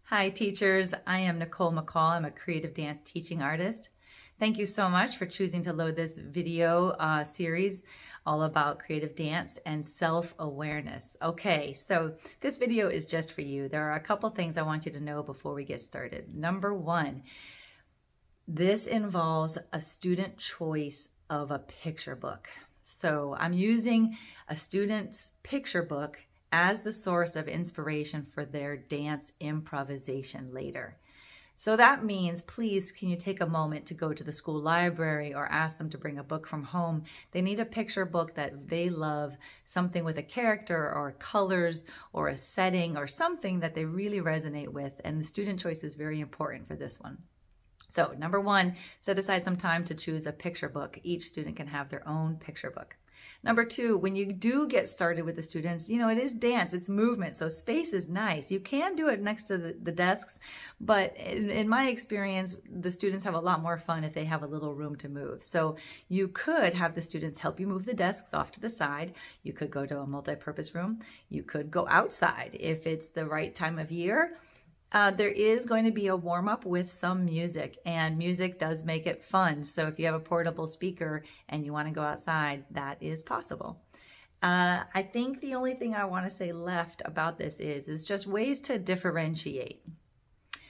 Hi teachers, I am Nicole McCall. I'm a creative dance teaching artist. Thank you so much for choosing to load this video series all about creative dance and self-awareness. Okay, so this video is just for you. There are a couple things I want you to know before we get started. Number one, this involves a student choice of a picture book. So I'm using a student's picture book as the source of inspiration for their dance improvisation later. So that means, please, can you take a moment to go to the school library or ask them to bring a book from home? They need a picture book that they love, something with a character or colors or a setting or something that they really resonate with. And the student choice is very important for this one. So number one, set aside some time to choose a picture book. Each student can have their own picture book. Number two, when you do get started with the students, it is dance, it's movement, so space is nice. You can do it next to the desks, but in my experience, the students have a lot more fun if they have a little room to move. So you could have the students help you move the desks off to the side. You could go to a multi-purpose room. You could go outside if it's the right time of year. There is going to be a warm-up with some music, and music does make it fun. So if you have a portable speaker and you want to go outside, that is possible. I think the only thing I want to say left about this is just ways to differentiate.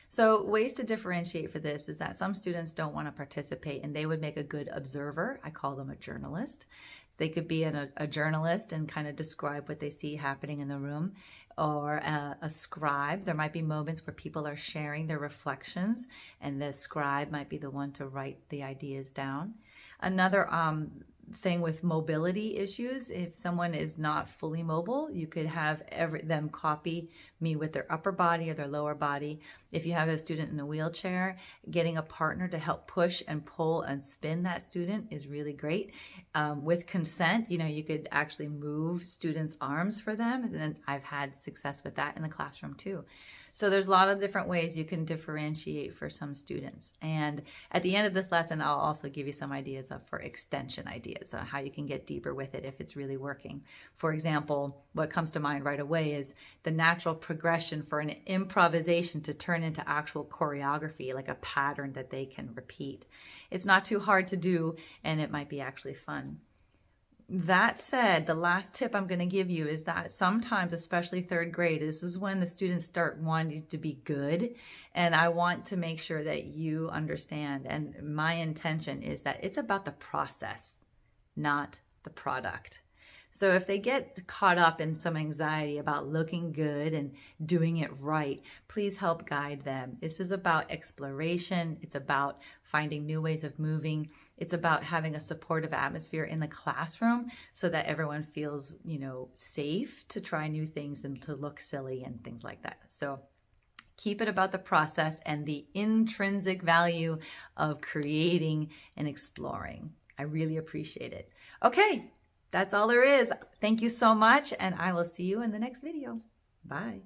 So ways to differentiate for this is that some students don't want to participate and they would make a good observer. I call them a journalist. They could be a journalist and kind of describe what they see happening in the room, or a scribe. There might be moments where people are sharing their reflections and the scribe might be the one to write the ideas down. Another thing with mobility issues, if someone is not fully mobile, you could have them copy me with their upper body or their lower body. If you have a student in a wheelchair, getting a partner to help push and pull and spin that student is really great. With consent, you could actually move students' arms for them, and I've had success with that in the classroom too. So there's a lot of different ways you can differentiate for some students. And at the end of this lesson, I'll also give you some ideas for extension ideas on how you can get deeper with it if it's really working. For example, what comes to mind right away is the natural progression for an improvisation to turn into actual choreography, like a pattern that they can repeat. It's not too hard to do, and it might be actually fun. That said, the last tip I'm going to give you is that sometimes, especially third grade, this is when the students start wanting to be good. And I want to make sure that you understand. And my intention is that it's about the process, not the product. So if they get caught up in some anxiety about looking good and doing it right, please help guide them. This is about exploration. It's about finding new ways of moving. It's about having a supportive atmosphere in the classroom so that everyone feels, safe to try new things and to look silly and things like that. So keep it about the process and the intrinsic value of creating and exploring. I really appreciate it. Okay. That's all there is. Thank you so much, and I will see you in the next video. Bye.